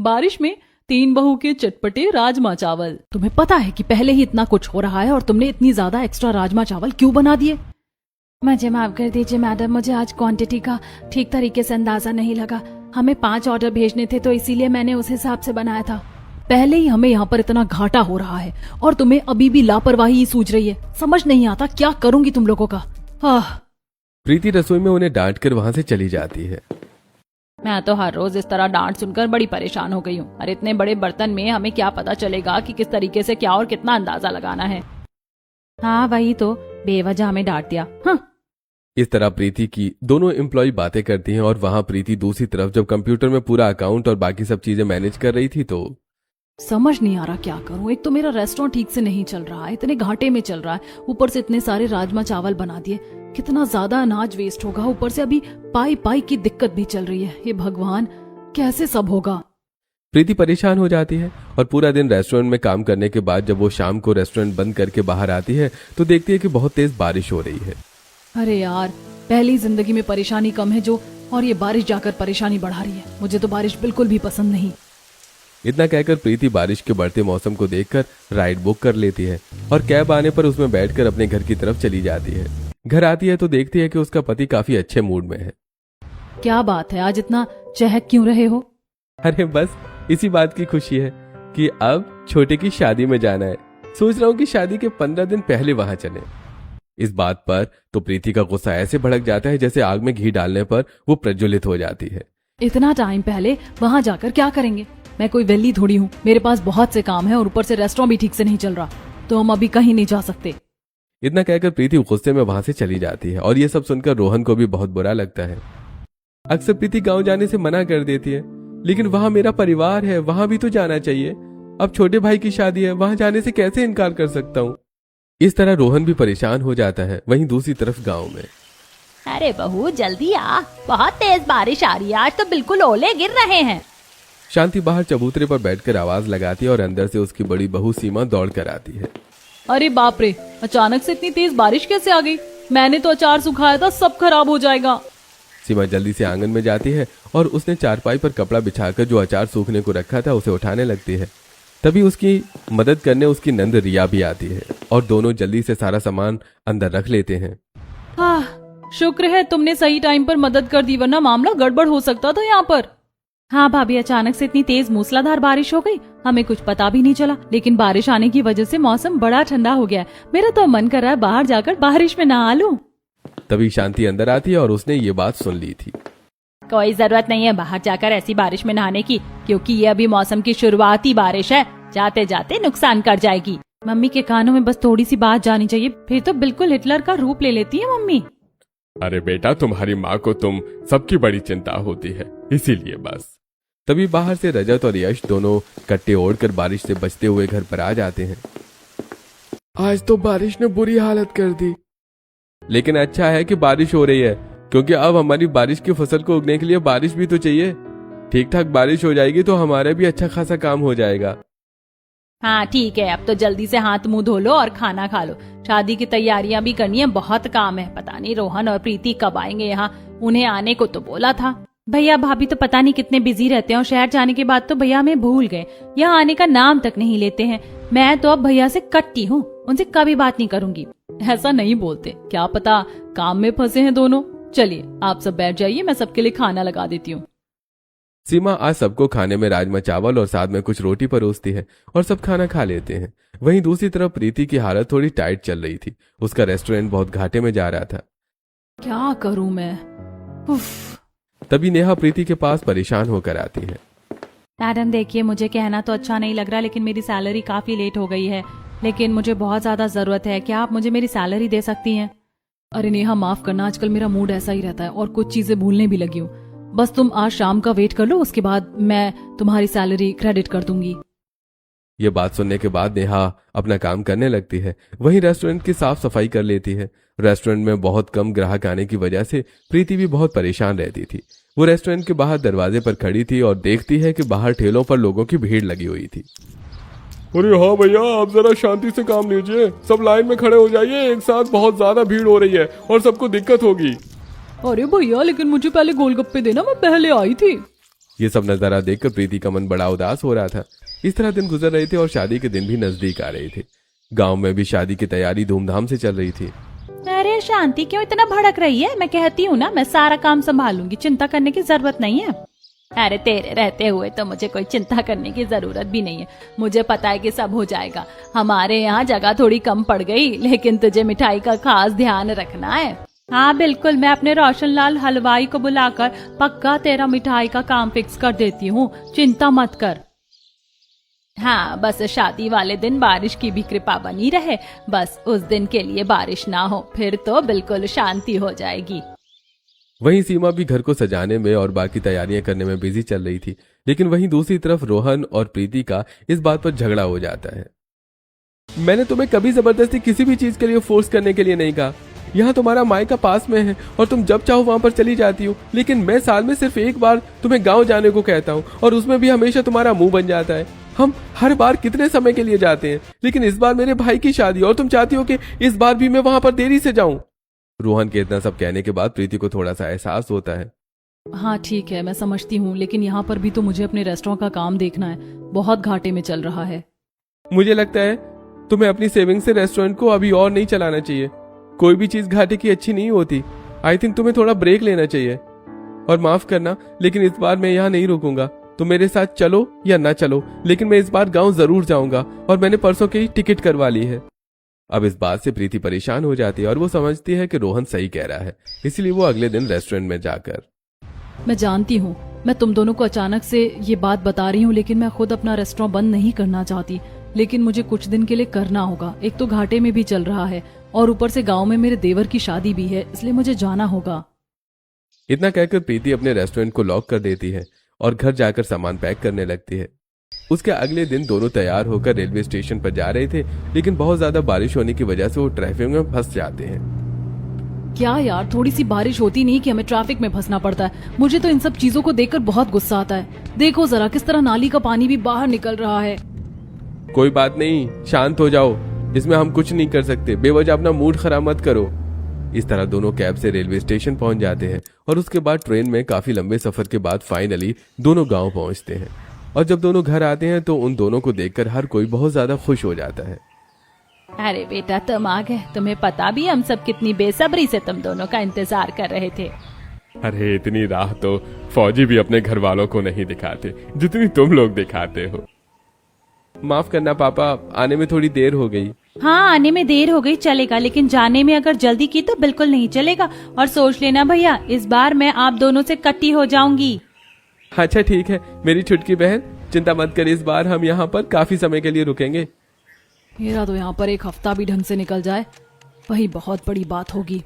बारिश में 3 बहू के चटपटे राजमा चावल। तुम्हें पता है कि पहले ही इतना कुछ हो रहा है और तुमने इतनी ज्यादा एक्स्ट्रा राजमा चावल क्यों बना दिए? मुझे माफ कर दीजिए मैडम, मुझे आज क्वांटिटी का ठीक तरीके से अंदाजा नहीं लगा। हमें 5 ऑर्डर भेजने थे तो इसीलिए मैंने उस हिसाब से बनाया था। पहले ही हमें यहाँ पर इतना घाटा हो रहा है और तुम्हें अभी भी लापरवाही सूझ रही है। समझ नहीं आता क्या करूंगी तुम लोगों का। प्रीति रसोई में उन्हें डांट कर वहाँ से चली जाती है। मैं तो हर रोज इस तरह डांट सुनकर बड़ी परेशान हो गई हूँ। और इतने बड़े बर्तन में हमें क्या पता चलेगा कि किस तरीके से क्या और कितना अंदाजा लगाना है। हाँ वही तो, बेवजह हमें डांट दिया। इस तरह प्रीति की दोनों एम्प्लॉय बातें करती हैं और वहाँ प्रीति दूसरी तरफ जब कंप्यूटर में पूरा अकाउंट और बाकी सब चीजें मैनेज कर रही थी तो समझ नहीं आ रहा क्या करूं। एक तो मेरा रेस्टोरेंट ठीक से नहीं चल रहा है, इतने घाटे में चल रहा है, ऊपर से इतने सारे राजमा चावल बना दिए, कितना ज्यादा अनाज वेस्ट होगा। ऊपर से अभी पाई की दिक्कत भी चल रही है। हे भगवान, कैसे सब होगा। प्रीति परेशान हो जाती है और पूरा दिन रेस्टोरेंट में काम करने के बाद जब वो शाम को रेस्टोरेंट बंद करके बाहर आती है तो देखती है कि बहुत तेज बारिश हो रही है। अरे यार, पहली जिंदगी में परेशानी कम है जो, और ये बारिश जाकर परेशानी बढ़ा रही है। मुझे तो बारिश बिल्कुल भी पसंद नहीं। इतना कहकर प्रीति बारिश के बढ़ते मौसम को देखकर राइड बुक कर लेती है और कैब आने पर उसमें बैठकर अपने घर की तरफ चली जाती है। घर आती है तो देखती है कि उसका पति काफी अच्छे मूड में है। क्या बात है, आज इतना चहक क्यों रहे हो? अरे बस इसी बात की खुशी है कि अब छोटे की शादी में जाना है। सोच रहा हूँ कि शादी के 15 दिन पहले वहां चले। इस बात पर तो प्रीति का गुस्सा ऐसे भड़क जाता है जैसे आग में घी डालने पर वो प्रज्वलित हो जाती है। इतना टाइम पहले वहां जाकर क्या करेंगे? मैं कोई वेली थोड़ी हूँ, मेरे पास बहुत से काम है और ऊपर से रेस्टोरेंट भी ठीक से नहीं चल रहा, तो हम अभी कहीं नहीं जा सकते। इतना कहकर प्रीति गुस्से में वहां से चली जाती है और ये सब सुनकर रोहन को भी बहुत बुरा लगता है। अक्सर प्रीति गांव जाने से मना कर देती है, लेकिन वहां मेरा परिवार है, वहां भी तो जाना चाहिए। अब छोटे भाई की शादी है, वहां जाने से कैसे इनकार कर सकता हूँ। इस तरह रोहन भी परेशान हो जाता है। वहीं दूसरी तरफ गाँव में, अरे बहू जल्दी आ, बहुत तेज बारिश आ रही है, आज तो बिल्कुल ओले गिर रहे हैं। शांति बाहर चबूतरे पर बैठकर आवाज लगाती है और अंदर से उसकी बड़ी बहू सीमा दौड़ कर आती है। अरे बाप रे, अचानक से इतनी तेज बारिश कैसे आ गई? मैंने तो अचार सुखाया था, सब खराब हो जाएगा। सीमा जल्दी से आंगन में जाती है और उसने चारपाई पर कपड़ा बिछाकर जो अचार सूखने को रखा था उसे उठाने लगती है। तभी उसकी मदद करने उसकी नंद रिया भी आती है और दोनों जल्दी से सारा सामान अंदर रख लेते हैं। शुक्र है तुमने सही टाइम पर मदद कर दी, वरना मामला गड़बड़ हो सकता था यहाँ पर। हाँ भाभी, अचानक से इतनी तेज मूसलाधार बारिश हो गई, हमें कुछ पता भी नहीं चला। लेकिन बारिश आने की वजह से मौसम बड़ा ठंडा हो गया। मेरा तो मन कर रहा है बाहर जाकर बारिश में नहा लूं। तभी शांति अंदर आती है और उसने ये बात सुन ली थी। कोई जरूरत नहीं है बाहर जाकर ऐसी बारिश में नहाने की, क्योंकि ये अभी मौसम की शुरुआती बारिश है, जाते जाते नुकसान कर जाएगी। मम्मी के कानों में बस थोड़ी सी बात जानी चाहिए, फिर तो बिल्कुल हिटलर का रूप ले लेती है मम्मी। अरे बेटा, तुम्हारी माँ को तुम सबकी बड़ी चिंता होती है, इसीलिए बस। तभी बाहर से रजत और यश दोनों कट्टे ओढ़कर बारिश से बचते हुए घर पर आ जाते हैं। आज तो बारिश ने बुरी हालत कर दी, लेकिन अच्छा है कि बारिश हो रही है, क्योंकि अब हमारी बारिश की फसल को उगने के लिए बारिश भी तो चाहिए। ठीक ठाक बारिश हो जाएगी तो हमारा भी अच्छा खासा काम हो जाएगा। हाँ ठीक है, अब तो जल्दी से हाथ मुंह धो लो और खाना खा लो। शादी की तैयारियां भी करनी है, बहुत काम है। पता नहीं रोहन और प्रीति कब आएंगे यहाँ, उन्हें आने को तो बोला था। भैया भाभी तो पता नहीं कितने बिजी रहते हैं और शहर जाने के बाद तो भैया हमें भूल गए, यहाँ आने का नाम तक नहीं लेते हैं। मैं तो अब भैया से कट्टी हूँ, उनसे कभी बात नहीं करूंगी। ऐसा नहीं बोलते, क्या पता काम में फंसे हैं दोनों। चलिए आप सब बैठ जाइए, मैं सबके लिए खाना लगा देती हूँ। सीमा आज सबको खाने में राजमा चावल और साथ में कुछ रोटी परोसती है और सब खाना खा लेते हैं। वहीं दूसरी तरफ प्रीति की हालत थोड़ी टाइट चल रही थी। उसका रेस्टोरेंट बहुत घाटे में जा रहा था। क्या करूं मैं? तभी नेहा प्रीति के पास परेशान होकर आती है। मैडम देखिए, मुझे कहना तो अच्छा नहीं लग रहा, लेकिन मेरी सैलरी काफी लेट हो गई है, लेकिन मुझे बहुत ज्यादा जरूरत है। क्या आप मुझे मेरी सैलरी दे सकती हैं? अरे नेहा माफ करना, आजकल मेरा मूड ऐसा ही रहता है और कुछ चीजें भूलने भी लगी हूँ। बस तुम आज शाम का वेट कर लो, उसके बाद मैं तुम्हारी सैलरी क्रेडिट कर दूंगी। ये बात सुनने के बाद नेहा अपना काम करने लगती है। वहीं रेस्टोरेंट की साफ सफाई कर लेती है। रेस्टोरेंट में बहुत कम ग्राहक आने की वजह से प्रीति भी बहुत परेशान रहती थी। वो रेस्टोरेंट के बाहर दरवाजे पर खड़ी थी और देखती है कि बाहर ठेलों पर लोगों की भीड़ लगी हुई थी। अरे हाँ भैया, आप जरा शांति से काम लीजिए, सब लाइन में खड़े हो जाइए, एक साथ बहुत ज्यादा भीड़ हो रही है और सबको दिक्कत होगी। अरे भैया, लेकिन मुझे पहले गोलगप्पे देना, मैं पहले आई थी। ये सब नजारा देखकर प्रीति का मन बड़ा उदास हो रहा था। इस तरह दिन गुजर रहे थे और शादी के दिन भी नजदीक आ रहे थे। गांव में भी शादी की तैयारी धूमधाम से चल रही थी। अरे शांति क्यों इतना भड़क रही है? मैं कहती हूँ ना, मैं सारा काम संभालूंगी, चिंता करने की जरूरत नहीं है। अरे तेरे रहते हुए तो मुझे कोई चिंता करने की जरूरत भी नहीं है। मुझे पता है कि सब हो जाएगा। हमारे यहाँ जगह थोड़ी कम पड़ गई, लेकिन तुझे मिठाई का खास ध्यान रखना है। हाँ बिल्कुल, मैं अपने रोशनलाल हलवाई को बुलाकर पक्का तेरा मिठाई का काम फिक्स कर देती हूँ, चिंता मत कर। हाँ बस शादी वाले दिन बारिश की भी कृपा बनी रहे, बस उस दिन के लिए बारिश ना हो, फिर तो बिल्कुल शांति हो जाएगी। वहीं सीमा भी घर को सजाने में और बाकी तैयारियां करने में बिजी चल रही थी, लेकिन वहीं दूसरी तरफ रोहन और प्रीति का इस बात पर झगड़ा हो जाता है। मैंने तुम्हें कभी जबरदस्ती किसी भी चीज के लिए फोर्स करने के लिए नहीं कहा। यहाँ तुम्हारा मायका पास में है और तुम जब चाहो वहां पर चली जाती हो, लेकिन मैं साल में सिर्फ एक बार तुम्हें गाँव जाने को कहता हूँ और उसमें भी हमेशा तुम्हारा मुंह बन जाता है। हम हर बार कितने समय के लिए जाते हैं, लेकिन इस बार मेरे भाई की शादी और तुम चाहती हो कि इस बार भी मैं वहां पर देरी से जाऊं। रोहन के इतना सब कहने के बाद प्रीति को थोड़ा सा एहसास होता है। हाँ ठीक है, मैं समझती हूँ, लेकिन यहाँ पर भी तो मुझे अपने रेस्टोरेंट का काम देखना है, बहुत घाटे में चल रहा है। मुझे लगता है तुम्हें अपनी सेविंग से रेस्टोरेंट को अभी और नहीं चलाना चाहिए। कोई भी चीज घाटे की अच्छी नहीं होती। आई थिंक तुम्हें थोड़ा ब्रेक लेना चाहिए। और माफ करना, लेकिन इस बार मैं यहाँ नहीं रुकूंगा। तुम मेरे साथ चलो या ना चलो, लेकिन मैं इस बार गांव जरूर जाऊंगा और मैंने परसों की टिकट करवा ली है। अब इस बात से प्रीति परेशान हो जाती है और वो समझती है कि रोहन सही कह रहा है, इसलिए वो अगले दिन रेस्टोरेंट में जाकर। मैं जानती हूँ मैं तुम दोनों को अचानक से ये बात बता रही हूँ, लेकिन मैं खुद अपना रेस्टोरेंट बंद नहीं करना चाहती, लेकिन मुझे कुछ दिन के लिए करना होगा। एक तो घाटे में भी चल रहा है और ऊपर से गाँव में मेरे देवर की शादी भी है, इसलिए मुझे जाना होगा। इतना कहकर प्रीति अपने रेस्टोरेंट को लॉक कर देती है और घर जाकर सामान पैक करने लगती है। उसके अगले दिन दोनों तैयार होकर रेलवे स्टेशन पर जा रहे थे, लेकिन बहुत ज्यादा बारिश होने की वजह से वो ट्रैफिक में फंस जाते हैं। क्या यार, थोड़ी सी बारिश होती नहीं कि हमें ट्रैफिक में फंसना पड़ता है। मुझे तो इन सब चीजों को देखकर बहुत गुस्सा आता है। देखो जरा किस तरह नाली का पानी भी बाहर निकल रहा है। कोई बात नहीं, शांत हो जाओ, इसमें हम कुछ नहीं कर सकते, बेवजह अपना मूड खराब मत करो। इस तरह दोनों कैब से रेलवे स्टेशन पहुंच जाते हैं और उसके बाद ट्रेन में काफी लंबे सफर के बाद फाइनली दोनों गांव पहुंचते हैं। और जब दोनों घर आते हैं तो उन दोनों को देखकर हर कोई बहुत ज्यादा खुश हो जाता है। अरे बेटा तुम आ गए, तुम्हें पता भी हम सब कितनी बेसब्री से तुम दोनों का इंतजार कर रहे थे। अरे इतनी राह तो फौजी भी अपने घर वालों को नहीं दिखाते जितनी तुम लोग दिखाते हो। माफ करना पापा, आने में थोड़ी देर हो गई। हाँ आने में देर हो गई चलेगा, लेकिन जाने में अगर जल्दी की तो बिल्कुल नहीं चलेगा। और सोच लेना भैया, इस बार मैं आप दोनों से कट्टी हो जाऊंगी। अच्छा ठीक है मेरी छुटकी बहन, चिंता मत कर, इस बार हम यहाँ पर काफी समय के लिए रुकेंगे। मेरा तो यहाँ पर एक हफ्ता भी ढंग से निकल जाए, वही बहुत बड़ी बात होगी।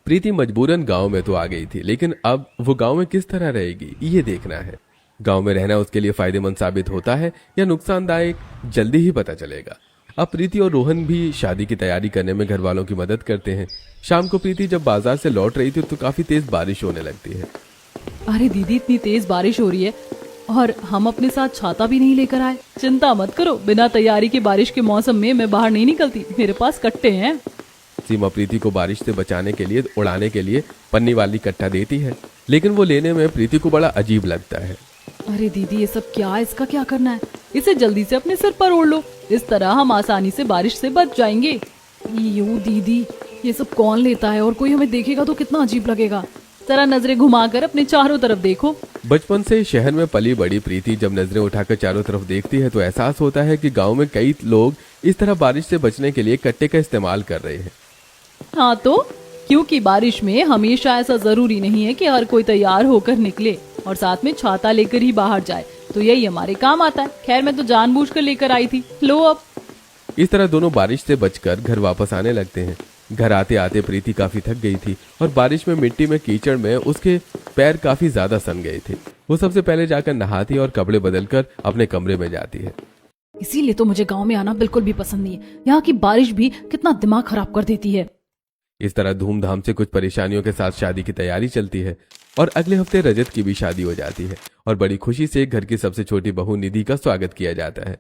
प्रीति मजबूरन गांव में तो आ गई थी, लेकिन अब वो गांव में किस तरह रहेगी ये देखना है। गांव में रहना उसके लिए फायदेमंद साबित होता है या नुकसानदायक, जल्दी ही पता चलेगा। अब प्रीति और रोहन भी शादी की तैयारी करने में घर वालों की मदद करते हैं। शाम को प्रीति जब बाजार से लौट रही थी तो काफी तेज बारिश होने लगती है। अरे दीदी, इतनी तेज बारिश हो रही है और हम अपने साथ छाता भी नहीं लेकर आए। चिंता मत करो, बिना तैयारी के बारिश के मौसम में मैं बाहर नहीं निकलती, मेरे पास कट्टे हैं। सीमा प्रीति को बारिश से बचाने के लिए उड़ाने के लिए पन्नी वाली कट्टा देती है, लेकिन वो लेने में प्रीति को बड़ा अजीब लगता है। अरे दीदी ये सब क्या है, इसका क्या करना है? इसे जल्दी से अपने सिर पर ओढ़ लो, इस तरह हम आसानी से बारिश से बच जाएंगे। यूं दीदी, ये सब कौन लेता है और कोई हमें देखेगा तो कितना अजीब लगेगा। जरा नजरें घुमाकर अपने चारों तरफ देखो। बचपन से शहर में पली बड़ी प्रीति जब नजरें उठाकर चारों तरफ देखती है तो एहसास होता है कि गांव में कई लोग इस तरह बारिश से बचने के लिए कट्टे का इस्तेमाल कर रहे हैं। हाँ तो, क्योंकि बारिश में हमेशा ऐसा जरूरी नहीं है कि हर कोई तैयार होकर निकले और साथ में छाता लेकर ही बाहर जाए, तो यही हमारे काम आता है। खैर मैं तो जानबूझकर लेकर आई थी, लो अब। इस तरह दोनों बारिश से बचकर घर वापस आने लगते हैं। घर आते आते प्रीति काफी थक गई थी और बारिश में मिट्टी में कीचड़ में उसके पैर काफी ज्यादा सन गए थे। वो सबसे पहले जाकर नहाती और कपड़े बदलकर अपने कमरे में जाती है। इसीलिए तो मुझे गांव में आना बिल्कुल भी पसंद नहीं है। यहाँ की बारिश भी कितना दिमाग खराब कर देती है। इस तरह धूमधाम से कुछ परेशानियों के साथ शादी की तैयारी चलती है और अगले हफ्ते रजत की भी शादी हो जाती है और बड़ी खुशी से घर की सबसे छोटी बहू निधि का स्वागत किया जाता है।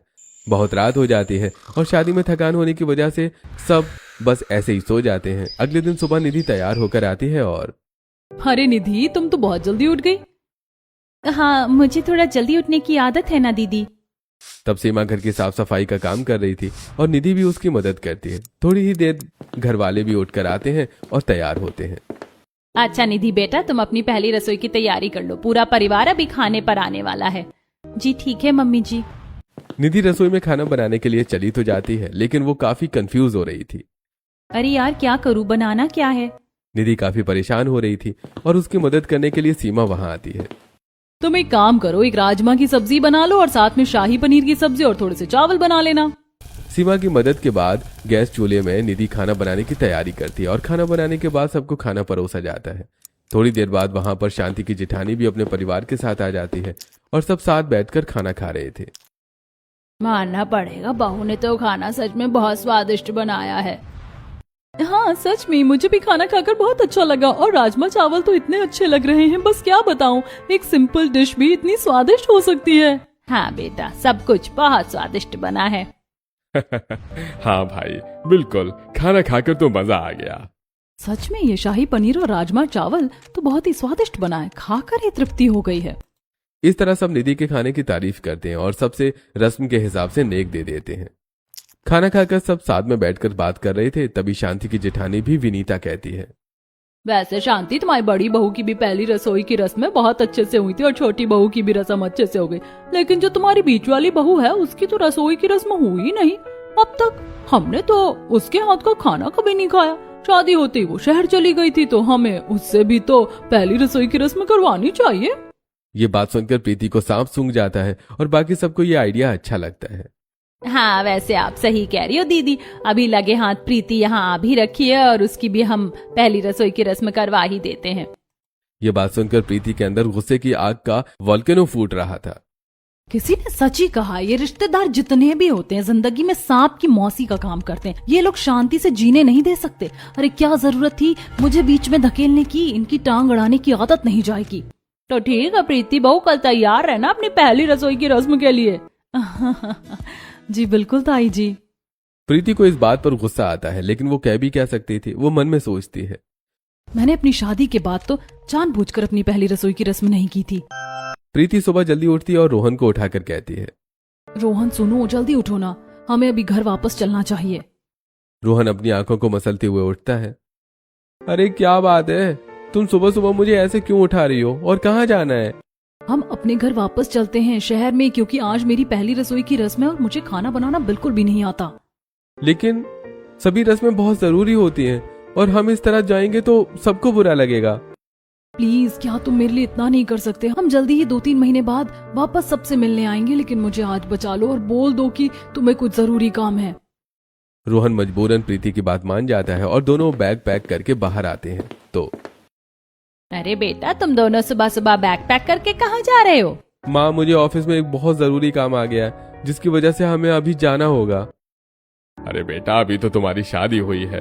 बहुत रात हो जाती है और शादी में थकान होने की वजह से सब बस ऐसे ही सो जाते हैं। अगले दिन सुबह निधि तैयार होकर आती है और अरे निधि, तुम तो बहुत जल्दी उठ गई। हाँ, मुझे थोड़ा जल्दी उठने की आदत है ना दीदी। तब सीमा घर की साफ सफाई का काम कर रही थी और निधि भी उसकी मदद करती है। थोड़ी ही देर घर वाले भी उठकर आते हैं और तैयार होते हैं। अच्छा निधि बेटा, तुम अपनी पहली रसोई की तैयारी कर लो, पूरा परिवार अभी खाने पर आने वाला है। जी ठीक है मम्मी जी। निधि रसोई में खाना बनाने के लिए चली तो जाती है, लेकिन वो काफी कंफ्यूज हो रही थी। अरे यार क्या करूँ, बनाना क्या है? निधि काफी परेशान हो रही थी और उसकी मदद करने के लिए सीमा वहां आती है। तुम एक काम करो, एक राजमा की सब्जी बना लो और साथ में शाही पनीर की सब्जी और थोड़े से चावल बना लेना। सीमा की मदद के बाद गैस चूल्हे में निधि खाना बनाने की तैयारी करती है और खाना बनाने के बाद सबको खाना परोसा जाता है। थोड़ी देर बाद वहां पर शांति की जेठानी भी अपने परिवार के साथ आ जाती है और सब साथ बैठकर खाना खा रहे थे। मानना पड़ेगा, बहू ने तो खाना सच में बहुत स्वादिष्ट बनाया है। हाँ सच में, मुझे भी खाना खाकर बहुत अच्छा लगा और राजमा चावल तो इतने अच्छे लग रहे हैं, बस क्या बताऊं, एक सिंपल डिश भी इतनी स्वादिष्ट हो सकती है। हाँ बेटा, सब कुछ बहुत स्वादिष्ट बना है। हाँ भाई बिल्कुल, खाना खाकर तो मजा आ गया। सच में ये शाही पनीर और राजमा चावल तो बहुत ही स्वादिष्ट बना है, खाकर ही तृप्ति हो गई है। इस तरह सब निधि के खाने की तारीफ करते हैं और सबसे रस्म के हिसाब से नेक दे देते हैं। खाना खाकर सब साथ में बैठकर बात कर रहे थे, तभी शांति की जेठानी भी विनीता कहती है, वैसे शांति, तुम्हारी बड़ी बहू की भी पहली रसोई की रस्म बहुत अच्छे से हुई थी और छोटी बहू की भी रस्म अच्छे से हो गई, लेकिन जो तुम्हारी बीच वाली बहू है उसकी तो रसोई की रस्म हुई नहीं अब तक। हमने तो उसके हाथ का खाना कभी नहीं खाया। शादी होती वो शहर चली गई थी, तो हमें उससे भी तो पहली रसोई की रस्म करवानी चाहिए। ये बात सुनकर प्रीति को सांप सूंघ जाता है और बाकी सबको ये आइडिया अच्छा लगता है। हाँ वैसे आप सही कह रही हो दीदी, अभी लगे हाथ प्रीति यहाँ आ भी रखी है और उसकी भी हम पहली रसोई की रस्म करवा ही देते हैं। ये बात सुनकर प्रीति के अंदर गुस्से की आग का वॉल्केनो फूट रहा था। किसी ने सच ही कहा, ये रिश्तेदार जितने भी होते हैं जिंदगी में सांप की मौसी का काम करते हैं। ये लोग शांति से जीने नहीं दे सकते। अरे क्या जरूरत थी मुझे बीच में धकेलने की, इनकी टांग अड़ाने की आदत नहीं जाएगी। तो ठीक है प्रीति बहू, कल तैयार रहना अपनी पहली रसोई की रस्म के लिए। जी बिल्कुल ताई जी। प्रीति को इस बात पर गुस्सा आता है, लेकिन वो कह भी क्या सकती थी, वो मन में सोचती है, मैंने अपनी शादी के बाद तो जानबूझकर अपनी पहली रसोई की रस्म नहीं की थी। प्रीति सुबह जल्दी उठती है और रोहन को उठाकर कहती है, रोहन सुनो, जल्दी उठो ना, हमें अभी घर वापस चलना चाहिए। रोहन अपनी आंखों को मसलते हुए उठता है। अरे क्या बात है, तुम सुबह सुबह मुझे ऐसे क्यों उठा रही हो और कहाँ जाना है? हम अपने घर वापस चलते हैं शहर में, क्योंकि आज मेरी पहली रसोई की रस्म है और मुझे खाना बनाना बिल्कुल भी नहीं आता। लेकिन सभी रस्में बहुत जरूरी होती हैं और हम इस तरह जाएंगे तो सबको बुरा लगेगा। प्लीज क्या तुम मेरे लिए इतना नहीं कर सकते? हम जल्दी ही 2-3 महीने बाद वापस सबसे मिलने आएंगे, लेकिन मुझे आज बचा लो और बोल दो कि तुम्हें कुछ जरूरी काम है। रोहन मजबूरन प्रीति की बात मान जाता है और दोनों बैग पैक करके बाहर आते हैं। तो अरे बेटा, तुम दोनों सुबह सुबह बैग पैक करके कहाँ जा रहे हो? माँ, मुझे ऑफिस में एक बहुत जरूरी काम आ गया है जिसकी वजह से हमें अभी जाना होगा। अरे बेटा, अभी तो तुम्हारी शादी हुई है,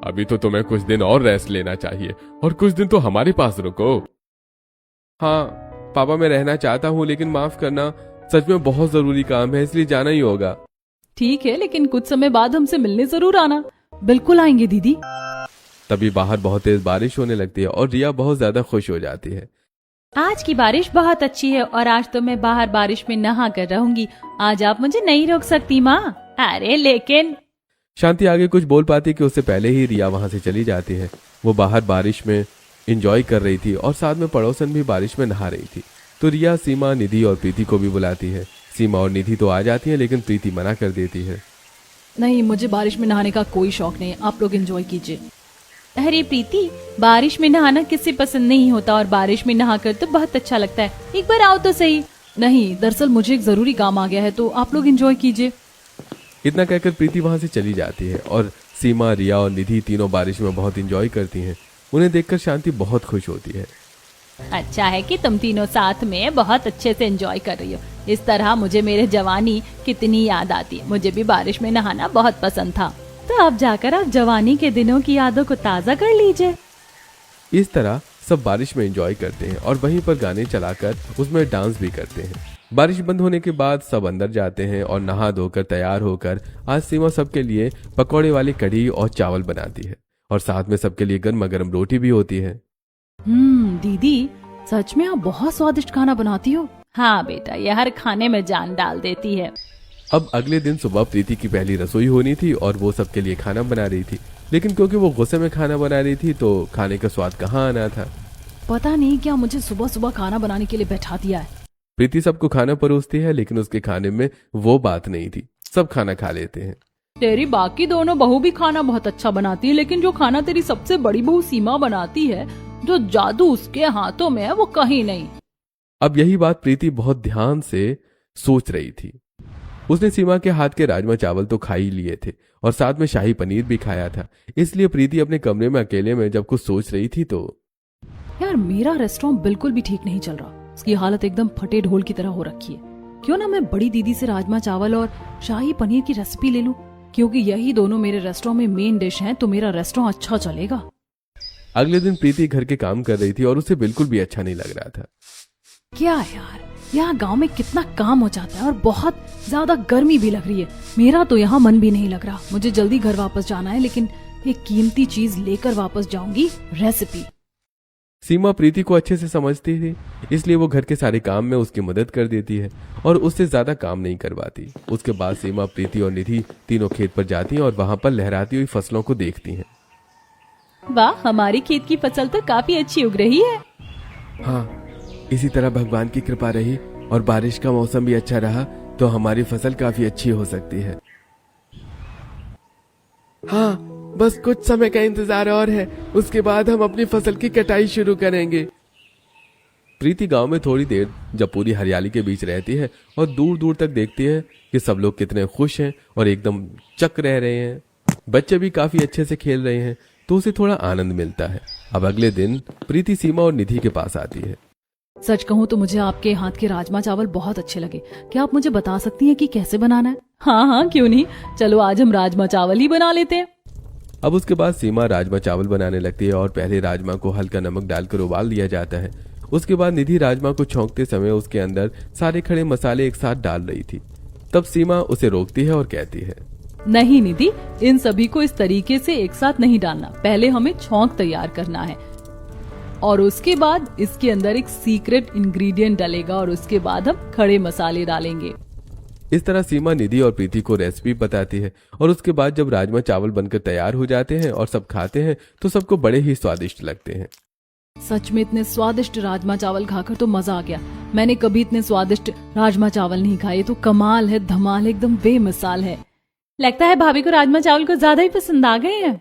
अभी तो तुम्हें कुछ दिन और रेस्ट लेना चाहिए और कुछ दिन तो हमारे पास रुको। हाँ पापा, मैं रहना चाहता हूँ, लेकिन माफ करना, सच में बहुत जरूरी काम है, इसलिए जाना ही होगा। ठीक है, लेकिन कुछ समय बाद हमसे मिलने जरूर आना। बिल्कुल आएंगे दीदी। तभी बाहर बहुत तेज बारिश होने लगती है और रिया बहुत ज्यादा खुश हो जाती है। आज की बारिश बहुत अच्छी है और आज तो मैं बाहर बारिश में नहा कर रहूंगी। आज आप मुझे नहीं रोक सकती माँ। अरे लेकिन शांति आगे कुछ बोल पाती कि उससे पहले ही रिया वहां से चली जाती है। वो बाहर बारिश में एंजॉय कर रही थी और साथ में पड़ोसन भी बारिश में नहा रही थी। तो रिया सीमा, निधि और प्रीति को भी बुलाती है। सीमा और निधि तो आ जाती है, लेकिन प्रीति मना कर देती है। नहीं, मुझे बारिश में नहाने का कोई शौक नहीं, आप लोग एंजॉय कीजिए। अरे प्रीति, बारिश में नहाना किसे पसंद नहीं होता और बारिश में नहाकर तो बहुत अच्छा लगता है। एक बार आओ तो सही। नहीं, दरअसल मुझे एक जरूरी काम आ गया है, तो आप लोग एंजॉय कीजिए। इतना कहकर प्रीति वहां से चली जाती है और सीमा, रिया और निधि तीनों बारिश में बहुत एंजॉय करती हैं। उन्हें देखकर शांति बहुत खुश होती है। अच्छा है कि तुम तीनों साथ में बहुत अच्छे से एंजॉय कर रही हो। इस तरह मुझे मेरे जवानी कितनी याद आती है। मुझे भी बारिश में नहाना बहुत पसंद था। तो अब जाकर आप जवानी के दिनों की यादों को ताजा कर लीजिए। इस तरह सब बारिश में एंजॉय करते हैं और वहीं पर गाने चलाकर उसमें डांस भी करते हैं। बारिश बंद होने के बाद सब अंदर जाते हैं और नहा धोकर तैयार होकर आज सीमा सबके लिए पकौड़े वाली कढ़ी और चावल बनाती है और साथ में सबके लिए गर्मा गर्म रोटी भी होती है। दीदी, सच में आप बहुत स्वादिष्ट खाना बनाती हो। हाँ बेटा, ये हर खाने में जान डाल देती है। अब अगले दिन सुबह प्रीति की पहली रसोई होनी थी और वो सबके लिए खाना बना रही थी, लेकिन क्योंकि वो गुस्से में खाना बना रही थी तो खाने का स्वाद कहाँ आना था। पता नहीं क्या मुझे सुबह सुबह खाना बनाने के लिए बैठा दिया है। प्रीति सबको खाना परोसती है, लेकिन उसके खाने में वो बात नहीं थी। सब खाना खा लेते हैं। तेरी बाकी दोनों बहू भी खाना बहुत अच्छा बनाती है, लेकिन जो खाना तेरी सबसे बड़ी बहू सीमा बनाती है, जो जादू उसके हाथों में है, वो कहीं नहीं। अब यही बात प्रीति बहुत ध्यान से सोच रही थी। उसने सीमा के हाथ के राजमा चावल तो खा ही लिए थे और साथ में शाही पनीर भी खाया था। इसलिए प्रीति अपने कमरे में अकेले में जब कुछ सोच रही थी तो यार, मेरा रेस्टोरेंट बिल्कुल भी ठीक नहीं चल रहा। उसकी हालत एकदम फटे ढोल की तरह हो रखी है। क्यों ना मैं बड़ी दीदी से राजमा चावल और शाही पनीर की रेसिपी ले लूं, क्योंकि यही दोनों मेरे रेस्टोरेंट में मेन डिश हैं, तो मेरा रेस्टोरेंट अच्छा चलेगा। अगले दिन प्रीति घर के काम कर रही थी और उसे बिल्कुल भी अच्छा नहीं लग रहा था। क्या यार, यहाँ गांव में कितना काम हो जाता है और बहुत ज्यादा गर्मी भी लग रही है। मेरा तो यहाँ मन भी नहीं लग रहा। मुझे जल्दी घर वापस जाना है, लेकिन एक कीमती चीज लेकर वापस जाऊंगी, रेसिपी। सीमा प्रीति को अच्छे से समझती थी, इसलिए वो घर के सारे काम में उसकी मदद कर देती है और उससे ज्यादा काम नहीं करवाती। उसके बाद सीमा, प्रीति और निधि तीनों खेत पर जाती हैं और वहां पर लहराती हुई फसलों को देखती हैं। वाह, हमारी खेत की फसल तो काफी अच्छी उग रही है। हाँ, इसी तरह भगवान की कृपा रही और बारिश का मौसम भी अच्छा रहा तो हमारी फसल काफी अच्छी हो सकती है। हाँ, बस कुछ समय का इंतजार और है, उसके बाद हम अपनी फसल की कटाई शुरू करेंगे। प्रीति गांव में थोड़ी देर जब पूरी हरियाली के बीच रहती है और दूर दूर तक देखती है कि सब लोग कितने खुश हैं और एकदम चक रह रहे हैं। बच्चे भी काफी अच्छे से खेल रहे हैं, तो उसे थोड़ा आनंद मिलता है। अब अगले दिन प्रीति सीमा और निधि के पास आती है। सच कहूँ तो मुझे आपके हाथ के राजमा चावल बहुत अच्छे लगे। क्या आप मुझे बता सकती हैं कि कैसे बनाना है? हाँ हाँ, क्यों नहीं, चलो आज हम राजमा चावल ही बना लेते हैं। अब उसके बाद सीमा राजमा चावल बनाने लगती है और पहले राजमा को हल्का नमक डालकर उबाल दिया जाता है। उसके बाद निधि राजमा को छौंकते समय उसके अंदर सारे खड़े मसाले एक साथ डाल रही थी। तब सीमा उसे रोकती है और कहती है, नहीं निधि, इन सभी को इस तरीके से एक साथ नहीं डालना। पहले हमें छौंक तैयार करना है और उसके बाद इसके अंदर एक सीक्रेट इंग्रेडिएंट डलेगा और उसके बाद हम खड़े मसाले डालेंगे। इस तरह सीमा निधि और प्रीति को रेसिपी बताती है और उसके बाद जब राजमा चावल बनकर तैयार हो जाते हैं और सब खाते हैं तो सबको बड़े ही स्वादिष्ट लगते हैं। सच में इतने स्वादिष्ट राजमा चावल खाकर तो मजा आ गया। मैंने कभी इतने स्वादिष्ट राजमा चावल नहीं खाए। तो कमाल है, धमाल, एकदम बेमिसाल है। लगता है भाभी को राजमा चावल को ज्यादा ही पसंद आ गए हैं।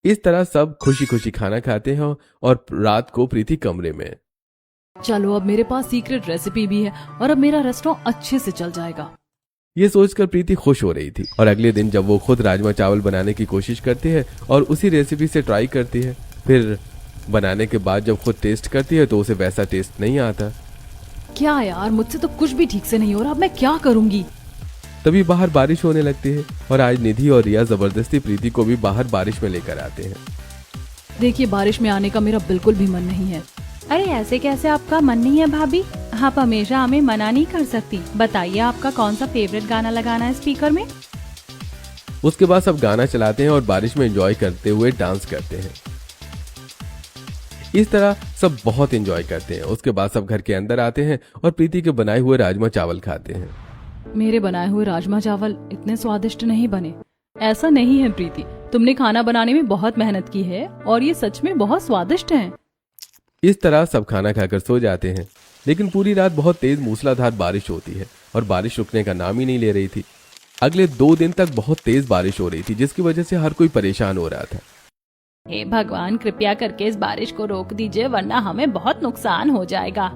इस तरह सब खुशी खुशी खाना खाते हैं और रात को प्रीति कमरे में। चलो, अब मेरे पास सीक्रेट रेसिपी भी है और अब मेरा रेस्टोरेंट अच्छे से चल जाएगा। ये सोचकर प्रीति खुश हो रही थी और अगले दिन जब वो खुद राजमा चावल बनाने की कोशिश करती है और उसी रेसिपी से ट्राई करती है, फिर बनाने के बाद जब खुद टेस्ट करती है तो उसे वैसा टेस्ट नहीं आता। क्या यार, मुझसे तो कुछ भी ठीक से नहीं हो रहा। अब मैं क्या करूंगी? तभी बाहर बारिश होने लगती है और आज निधि और रिया जबरदस्ती प्रीति को भी बाहर बारिश में लेकर आते हैं। देखिए, बारिश में आने का मेरा बिल्कुल भी मन नहीं है। अरे ऐसे कैसे आपका मन नहीं है भाभी? आप हमेशा हमें मना नहीं कर सकती। बताइए आपका कौन सा फेवरेट गाना लगाना है स्पीकर में। उसके बाद सब गाना चलाते हैं और बारिश में एंजॉय करते हुए डांस करते हैं। इस तरह सब बहुत एंजॉय करते हैं। उसके बाद सब घर के अंदर आते हैं और प्रीति के बनाए हुए राजमा चावल खाते हैं। मेरे बनाए हुए राजमा चावल इतने स्वादिष्ट नहीं बने। ऐसा नहीं है प्रीति, तुमने खाना बनाने में बहुत मेहनत की है और ये सच में बहुत स्वादिष्ट हैं। इस तरह सब खाना खाकर सो जाते हैं, लेकिन पूरी रात बहुत तेज मूसलाधार बारिश होती है और बारिश रुकने का नाम ही नहीं ले रही थी। अगले 2 दिन तक बहुत तेज बारिश हो रही थी, जिसकी वजह से हर कोई परेशान हो रहा था। हे भगवान, कृपया करके इस बारिश को रोक दीजिए, वरना हमें बहुत नुकसान हो जाएगा।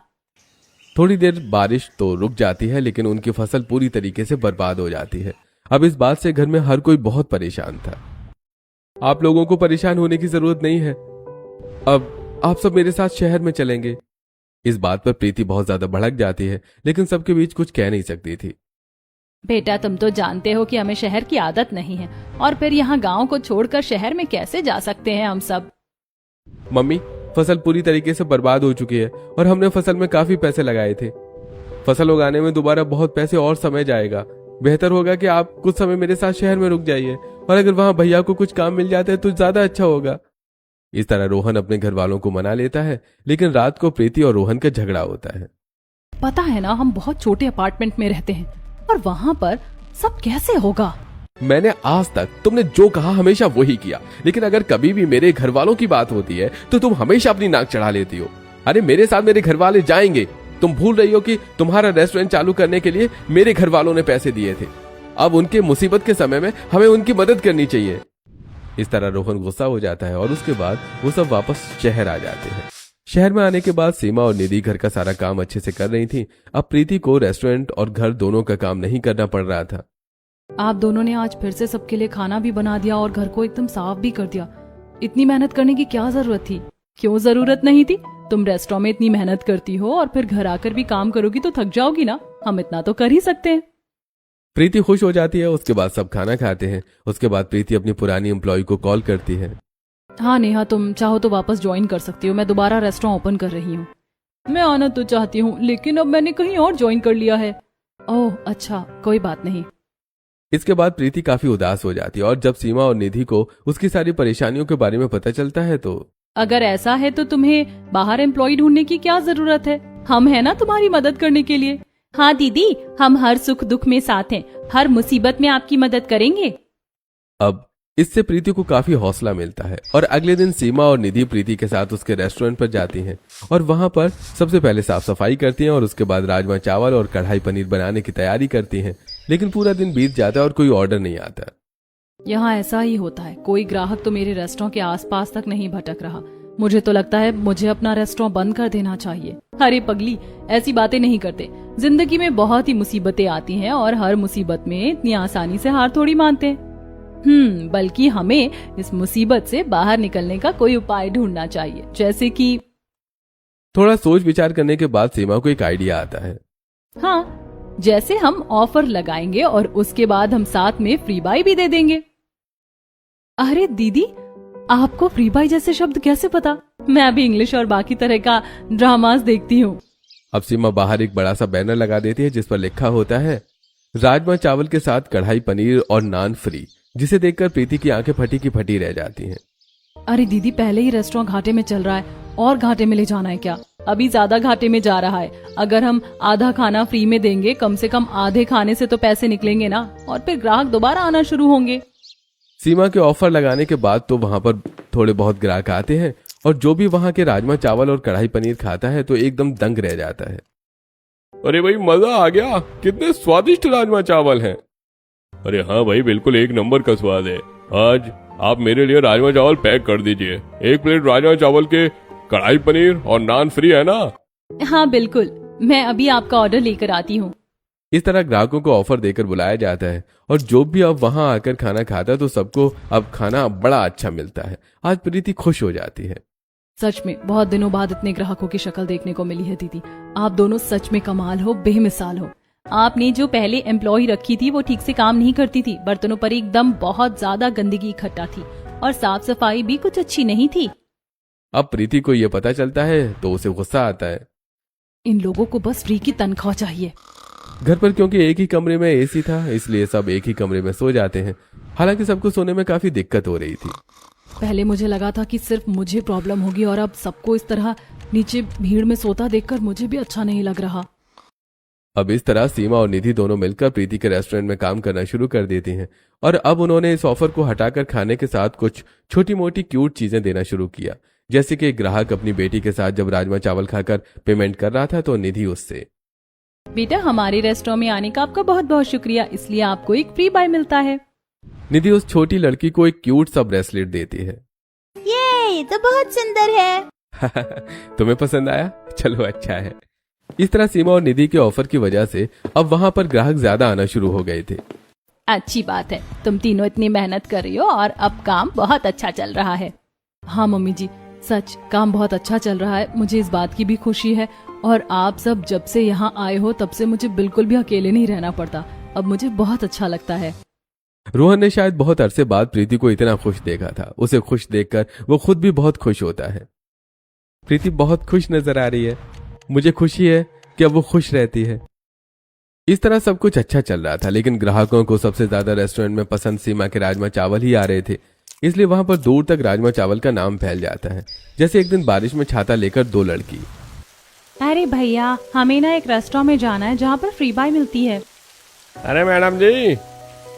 थोड़ी देर बारिश तो रुक जाती है, लेकिन उनकी फसल पूरी तरीके से बर्बाद हो जाती है। अब इस बात से घर में हर कोई बहुत परेशान था। आप लोगों को परेशान होने की जरूरत नहीं है, अब आप सब मेरे साथ शहर में चलेंगे। इस बात पर प्रीति बहुत ज्यादा भड़क जाती है, लेकिन सबके बीच कुछ कह नहीं सकती थी। बेटा, तुम तो जानते हो कि हमें शहर की आदत नहीं है, और फिर यहाँ गांव को छोड़कर शहर में कैसे जा सकते हैं हम सब। मम्मी, फसल पूरी तरीके से बर्बाद हो चुकी है और हमने फसल में काफी पैसे लगाए थे। फसल उगाने में दोबारा बहुत पैसे और समय जाएगा। बेहतर होगा कि आप कुछ समय मेरे साथ शहर में रुक जाइए और अगर वहाँ भैया को कुछ काम मिल जाता है तो ज्यादा अच्छा होगा। इस तरह रोहन अपने घर वालों को मना लेता है, लेकिन रात को प्रीति और रोहन का झगड़ा होता है। पता है ना, हम बहुत छोटे अपार्टमेंट में रहते हैं और वहाँ पर सब कैसे होगा। मैंने आज तक तुमने जो कहा हमेशा वही किया, लेकिन अगर कभी भी मेरे घर वालों की बात होती है तो तुम हमेशा अपनी नाक चढ़ा लेती हो। अरे मेरे साथ मेरे घर वाले जाएंगे, तुम भूल रही हो कि तुम्हारा रेस्टोरेंट चालू करने के लिए मेरे घर वालों ने पैसे दिए थे। अब उनके मुसीबत के समय में हमें उनकी मदद करनी चाहिए। इस तरह रोहन गुस्सा हो जाता है और उसके बाद वो सब वापस शहर आ जाते हैं। शहर में आने के बाद सीमा और निधि घर का सारा काम अच्छे से कर रही थी। अब प्रीति को रेस्टोरेंट और घर दोनों का काम नहीं करना पड़ रहा था। आप दोनों ने आज फिर से सबके लिए खाना भी बना दिया और घर को एकदम साफ भी कर दिया। इतनी मेहनत करने की क्या जरूरत थी? क्यों जरूरत नहीं थी? तुम रेस्टोरेंट में इतनी मेहनत करती हो और फिर घर आकर भी काम करोगी तो थक जाओगी ना। हम इतना तो कर ही सकते हैं। प्रीति खुश हो जाती है। उसके बाद सब खाना खाते हैं। उसके बाद प्रीति अपनी पुरानी एम्प्लॉय को कॉल करती है। हाँ नेहा, तुम चाहो तो वापस ज्वाइन कर सकती हो। मैं दोबारा रेस्टोरेंट ओपन कर रही हूँ। मैं आना तो चाहती हूँ, लेकिन अब मैंने कहीं और ज्वाइन कर लिया है। ओह अच्छा, कोई बात नहीं। इसके बाद प्रीति काफी उदास हो जाती है और जब सीमा और निधि को उसकी सारी परेशानियों के बारे में पता चलता है तो अगर ऐसा है तो तुम्हें बाहर एम्प्लॉय ढूंढने की क्या जरूरत है? हम है ना तुम्हारी मदद करने के लिए। हाँ दीदी, हम हर सुख दुख में साथ हैं, हर मुसीबत में आपकी मदद करेंगे। अब इससे प्रीति को काफी हौसला मिलता है और अगले दिन सीमा और निधि प्रीति के साथ उसके रेस्टोरेंट पर जाती हैं और वहां पर सबसे पहले साफ सफाई करती हैं और उसके बाद राजमा चावल और कढ़ाई पनीर बनाने की तैयारी करती हैं। लेकिन पूरा दिन बीत जाता है और कोई ऑर्डर नहीं आता। यहाँ ऐसा ही होता है। कोई ग्राहक तो मेरे रेस्टोरेंट के आसपास तक नहीं भटक रहा। मुझे तो लगता है मुझे अपना रेस्टोरेंट बंद कर देना चाहिए। अरे पगली, ऐसी बातें नहीं करते। जिंदगी में बहुत ही मुसीबतें आती हैं और हर मुसीबत में इतनी आसानी से हार थोड़ी मानते हैं। बल्कि हमें इस मुसीबत से बाहर निकलने का कोई उपाय ढूंढना चाहिए, जैसे कि। थोड़ा सोच विचार करने के बाद सीमा को एक आइडिया आता है। हाँ, जैसे हम ऑफर लगाएंगे और उसके बाद हम साथ में फ्री बाय भी दे देंगे। अरे दीदी, आपको फ्री बाय जैसे शब्द कैसे पता? मैं अभी इंग्लिश और बाकी तरह का ड्रामास देखती हूँ। अब सीमा बाहर एक बड़ा सा बैनर लगा देती है जिस पर लिखा होता है राजमा चावल के साथ कढ़ाई पनीर और नान फ्री, जिसे देखकर प्रीति की आंखें फटी की फटी रह जाती हैं। अरे दीदी, पहले ही रेस्टोरेंट घाटे में चल रहा है और घाटे में ले जाना है क्या? अभी ज्यादा घाटे में जा रहा है। अगर हम आधा खाना फ्री में देंगे, कम से कम आधे खाने से तो पैसे निकलेंगे ना, और फिर ग्राहक दोबारा आना शुरू होंगे। सीमा के ऑफर लगाने के बाद तो वहां पर थोड़े बहुत ग्राहक आते हैं और जो भी वहां के राजमा चावल और कढ़ाई पनीर खाता है तो एकदम दंग रह जाता है। अरे भाई मजा आ गया, कितने स्वादिष्ट राजमा चावल हैं। अरे हाँ भाई, बिल्कुल एक नंबर का स्वाद है। आज आप मेरे लिए राजमा चावल पैक कर दीजिए। 1 प्लेट राजमा चावल के कढ़ाई पनीर और नान फ्री है ना? हाँ बिल्कुल, मैं अभी आपका ऑर्डर लेकर आती हूँ। इस तरह ग्राहकों को ऑफर देकर बुलाया जाता है और जो भी अब वहां आकर खाना खाता है तो सबको अब खाना बड़ा अच्छा मिलता है। आज प्रीति खुश हो जाती है। सच में बहुत दिनों बाद इतने ग्राहकों की शक्ल देखने को मिली है दीदी। आप दोनों सच में कमाल हो, बेमिसाल हो। आपने जो पहले एम्प्लॉय रखी थी वो ठीक से काम नहीं करती थी। बर्तनों पर एकदम बहुत ज्यादा गंदगी इकट्ठा थी और साफ सफाई भी कुछ अच्छी नहीं थी। अब प्रीति को यह पता चलता है तो उसे गुस्सा आता है। इन लोगों को बस फ्री की तनख्वाह चाहिए। घर पर क्योंकि एक ही कमरे में एसी था इसलिए सब एक ही कमरे में सो जाते हैं। हालांकि सबको सोने में काफी दिक्कत हो रही थी। पहले मुझे लगा था कि सिर्फ मुझे प्रॉब्लम होगी और अब सबको इस तरह नीचे भीड़ में सोता देखकर मुझे भी अच्छा नहीं लग रहा। अब इस तरह सीमा और निधि दोनों मिलकर प्रीति के रेस्टोरेंट में काम करना शुरू कर देती हैं और अब उन्होंने इस ऑफर को हटाकर खाने के साथ कुछ छोटी मोटी क्यूट चीजें देना शुरू किया। जैसे कि एक ग्राहक अपनी बेटी के साथ जब राजमा चावल खाकर पेमेंट कर रहा था तो निधि उससे, बेटा हमारे रेस्टोरेंट में आने का आपका बहुत बहुत शुक्रिया, इसलिए आपको एक फ्री बाय मिलता है। निधि उस छोटी लड़की को एक क्यूट सा ब्रेसलेट देती है। ये तो बहुत सुंदर है। तुम्हें पसंद आया? चलो अच्छा है। इस तरह सीमा और निधि के ऑफर की वजह से अब वहां पर ग्राहक ज्यादा आना शुरू हो गए थे। अच्छी बात है, तुम तीनों इतनी मेहनत कर रही हो और अब काम बहुत अच्छा चल रहा है। हाँ मम्मी जी, सच काम बहुत अच्छा चल रहा है। मुझे इस बात की भी खुशी है और आप सब जब से यहाँ आए हो तब से मुझे बिल्कुल भी अकेले नहीं रहना पड़ता। अब मुझे बहुत अच्छा लगता है। रोहन ने शायद बहुत अरसे बाद प्रीति को इतना खुश देखा था। उसे खुश देखकर वो खुद भी बहुत खुश होता है। प्रीति बहुत खुश नजर आ रही है। मुझे खुशी है कि अब वो खुश रहती है। इस तरह सब कुछ अच्छा चल रहा था, लेकिन ग्राहकों को सबसे ज्यादा रेस्टोरेंट में पसंद सीमा के राजमा चावल ही आ रहे थे। इसलिए वहां पर दूर तक राजमा चावल का नाम फैल जाता है। जैसे एक दिन बारिश में छाता लेकर दो लड़की। अरे भैया, हमें ना एक रेस्टोरेंट में जाना है जहाँ पर फ्री बाय मिलती है। अरे मैडम जी,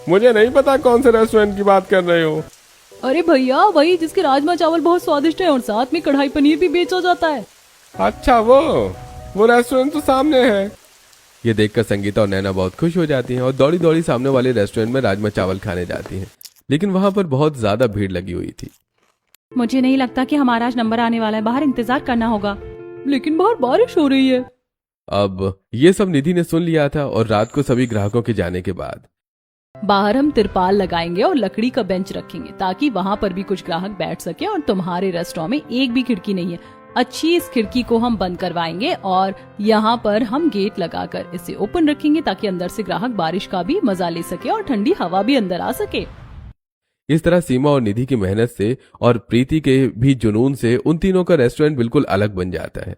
मुझे नहीं पता कौन से रेस्टोरेंट की बात कर रहे हो। अरे भैया, वही जिसके राजमा चावल बहुत स्वादिष्ट है और साथ में कढ़ाई पनीर भी बेचा जाता है। अच्छा, वो रेस्टोरेंट तो सामने है। ये देखकर संगीता और नैना बहुत खुश हो जाती हैं और दौड़ी दौड़ी सामने वाले रेस्टोरेंट में राजमा चावल खाने जाती हैं। लेकिन वहां पर बहुत ज्यादा भीड़ लगी हुई थी। मुझे नहीं लगता कि हमारा आज नंबर आने वाला है, बाहर इंतजार करना होगा। लेकिन बाहर बारिश हो रही है। अब ये सब निधि ने सुन लिया था और रात को सभी ग्राहकों के जाने के बाद बाहर हम तिरपाल लगाएंगे और लकड़ी का बेंच रखेंगे ताकि वहाँ पर भी कुछ ग्राहक बैठ सके। और तुम्हारे रेस्टोरेंट में एक भी खिड़की नहीं है। अच्छी इस खिड़की को हम बंद करवाएंगे और यहाँ पर हम गेट लगाकर इसे ओपन रखेंगे ताकि अंदर से ग्राहक बारिश का भी मजा ले सके और ठंडी हवा भी अंदर आ सके। इस तरह सीमा और निधि की मेहनत से और प्रीति के भी जुनून से उन तीनों का रेस्टोरेंट बिल्कुल अलग बन जाता है।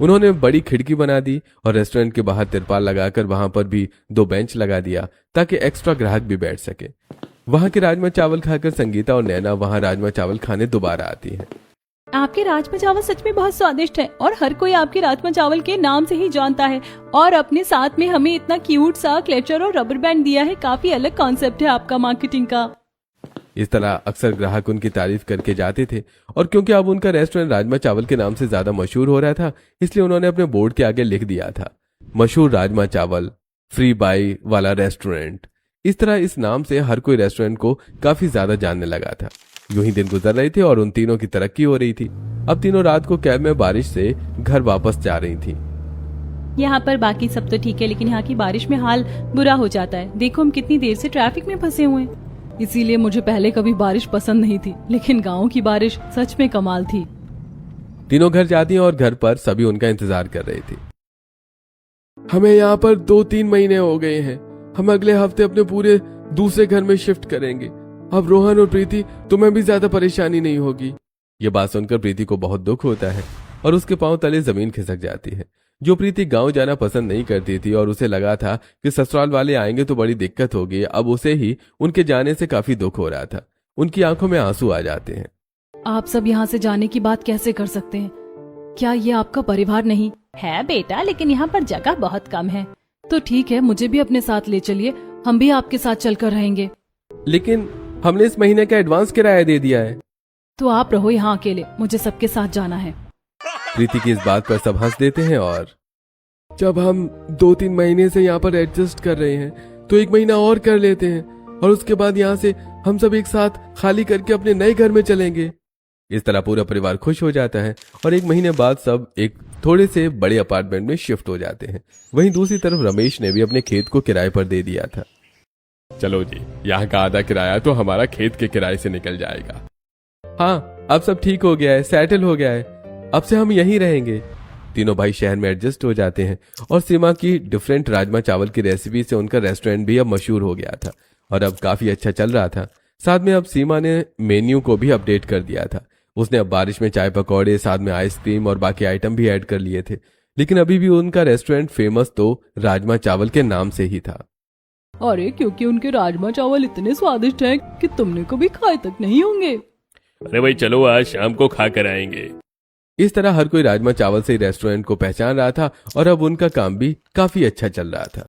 उन्होंने बड़ी खिड़की बना दी और रेस्टोरेंट के बाहर तिरपाल लगाकर वहां पर भी 2 बेंच लगा दिया ताकि एक्स्ट्रा ग्राहक भी बैठ सके। वहां के राजमा चावल खाकर संगीता और नैना वहां राजमा चावल खाने दोबारा आती हैं। आपके राजमा चावल सच में बहुत स्वादिष्ट है और हर कोई आपके राजमा चावल के नाम से ही जानता है। और अपने साथ में हमें इतना क्यूट सा क्लेचर और रबर बैंड दिया है। काफी अलग कॉन्सेप्ट है आपका मार्केटिंग का। इस तरह अक्सर ग्राहक उनकी तारीफ करके जाते थे और क्योंकि अब उनका रेस्टोरेंट राजमा चावल के नाम से ज्यादा मशहूर हो रहा था, इसलिए उन्होंने अपने बोर्ड के आगे लिख दिया था, मशहूर राजमा चावल फ्री बाई वाला रेस्टोरेंट। इस तरह इस नाम से हर कोई रेस्टोरेंट को काफी ज्यादा जानने लगा था। यूं ही दिन गुजर रहे थे और उन तीनों की तरक्की हो रही थी। अब तीनों रात को कैब में बारिश से घर वापस जा रही थी। यहाँ पर बाकी सब तो ठीक है, लेकिन यहाँ की बारिश में हाल बुरा हो जाता है। देखो हम कितनी देर से ट्रैफिक में फंसे हुए हैं। इसीलिए मुझे पहले कभी बारिश पसंद नहीं थी, लेकिन गाँव की बारिश सच में कमाल थी। तीनों घर जाती हैं और घर पर सभी उनका इंतजार कर रहे थे। हमें यहाँ पर 2-3 महीने हो गए हैं। हम अगले हफ्ते अपने पूरे दूसरे घर में शिफ्ट करेंगे। अब रोहन और प्रीति, तुम्हें भी ज्यादा परेशानी नहीं होगी। ये बात सुनकर प्रीति को बहुत दुख होता है और उसके पांव तले जमीन खिसक जाती है। जो प्रीति गांव जाना पसंद नहीं करती थी और उसे लगा था कि ससुराल वाले आएंगे तो बड़ी दिक्कत होगी, अब उसे ही उनके जाने से काफी दुख हो रहा था। उनकी आंखों में आंसू आ जाते हैं। आप सब यहाँ से जाने की बात कैसे कर सकते हैं? क्या ये आपका परिवार नहीं है बेटा, लेकिन यहाँ पर जगह बहुत कम है। तो ठीक है, मुझे भी अपने साथ ले चलिए, हम भी आपके साथ चलकर रहेंगे। लेकिन हमने इस महीने का एडवांस किराया दे दिया है। तो आप रहो यहाँ अकेले, मुझे सबके साथ जाना है। प्रीति की इस बात पर सब हंस देते हैं और जब हम 2-3 महीने से यहाँ पर एडजस्ट कर रहे हैं तो 1 महीना और कर लेते हैं और उसके बाद यहाँ से हम सब एक साथ खाली करके अपने नए घर में चलेंगे। इस तरह पूरा परिवार खुश हो जाता है और 1 महीने बाद सब एक थोड़े से बड़े अपार्टमेंट में शिफ्ट हो जाते हैं। वहीं दूसरी तरफ रमेश ने भी अपने खेत को किराए पर दे दिया था। चलो जी, यहाँ का आधा किराया तो हमारा खेत के किराए से निकल जाएगा। हाँ, अब सब ठीक हो गया है, सेटल हो गया है, अब से हम यहीं रहेंगे। तीनों भाई शहर में एडजस्ट हो जाते हैं और सीमा की डिफरेंट राजमा चावल की रेसिपी से उनका रेस्टोरेंट भी अब मशहूर हो गया था और अब काफी अच्छा चल रहा था। साथ में अब सीमा ने मेन्यू को भी अपडेट कर दिया था। उसने अब बारिश में चाय पकौड़े, साथ में आइसक्रीम और बाकी आइटम भी ऐड कर लिए थे। लेकिन अभी भी उनका रेस्टोरेंट फेमस तो राजमा चावल के नाम से ही था। अरे क्योंकि उनके राजमा चावल इतने स्वादिष्ट हैं कि तुमने कभी खाए तक नहीं होंगे। अरे भाई चलो, आज शाम को खा कर आएंगे। इस तरह हर कोई राजमा चावल से रेस्टोरेंट को पहचान रहा था और अब उनका काम भी काफी अच्छा चल रहा था।